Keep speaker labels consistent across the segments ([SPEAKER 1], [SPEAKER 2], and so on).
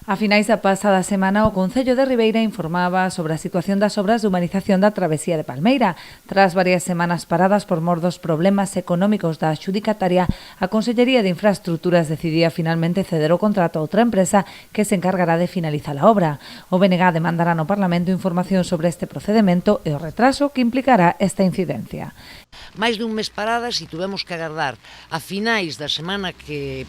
[SPEAKER 1] A finais da pasada semana, o Concello de Ribeira informaba sobre a situación das obras de humanización da travesía de Palmeira. Tras varias semanas paradas por mor dos problemas económicos da adxudicataria, a Consellería de Infraestructuras decidía finalmente ceder o contrato a outra empresa que se encargará de finalizar a obra. O BNG demandará no Parlamento información sobre este procedemento e o retraso que implicará esta incidencia.
[SPEAKER 2] Máis dun mes paradas e tuvemos que agardar a finais da semana que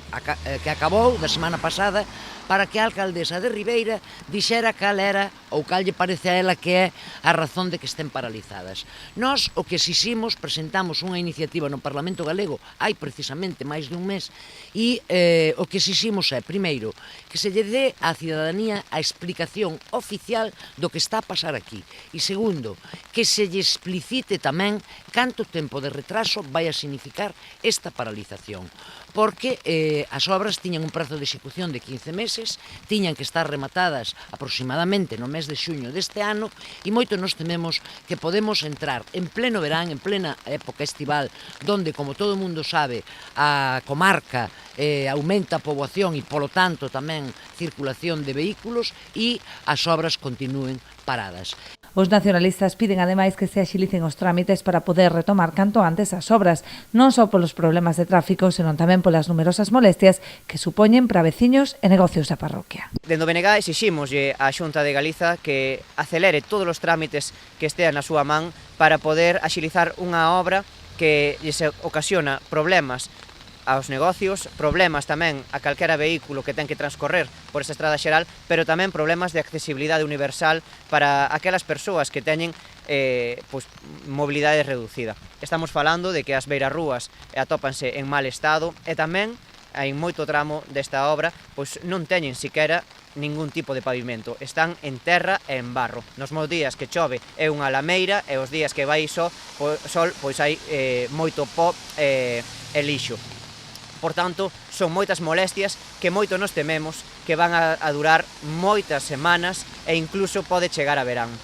[SPEAKER 2] acabou, da semana pasada, para que a alcaldesa de Ribeira dixera cal era ou cal lle parece a ela que é a razón de que estén paralizadas. Nós o que exiximos, presentamos unha iniciativa no Parlamento Galego hai precisamente máis dun mes e o que exiximos é, primeiro, que se lle dé á cidadanía a explicación oficial do que está a pasar aquí e segundo, que se lle explicite tamén canto tempo de retraso vai a significar esta paralización porque as obras tiñan un prazo de execución de 15 meses, tiñan que estar rematadas aproximadamente no mes de xuño deste ano e moito nos tememos que podemos entrar en pleno verán, en plena época estival, donde, como todo o mundo sabe, a comarca aumenta a poboación e, polo tanto, tamén circulación de vehículos e as obras continúen paradas.
[SPEAKER 1] Os nacionalistas piden ademais que se axilicen os trámites para poder retomar canto antes as obras, non só polos problemas de tráfico, senón tamén polas numerosas molestias que supoñen para veciños e negocios da parroquia.
[SPEAKER 3] Dende o BNG exiximoslle á Xunta de Galiza que acelere todos os trámites que estean na súa man para poder axilizar unha obra que lles ocasiona problemas aos negocios, problemas tamén a calquera vehículo que ten que transcorrer por esa estrada xeral, pero tamén problemas de accesibilidade universal para aquelas persoas que teñen mobilidade reducida. Estamos falando de que as beirarrúas atópanse en mal estado e tamén en moito tramo desta obra non teñen siquera ningún tipo de pavimento, están en terra e en barro. Nos días que chove é unha lameira e os días que vai sol hai moito pó e lixo. Por tanto, son moitas molestias que moito nos tememos que van a durar moitas semanas e incluso pode chegar a verán.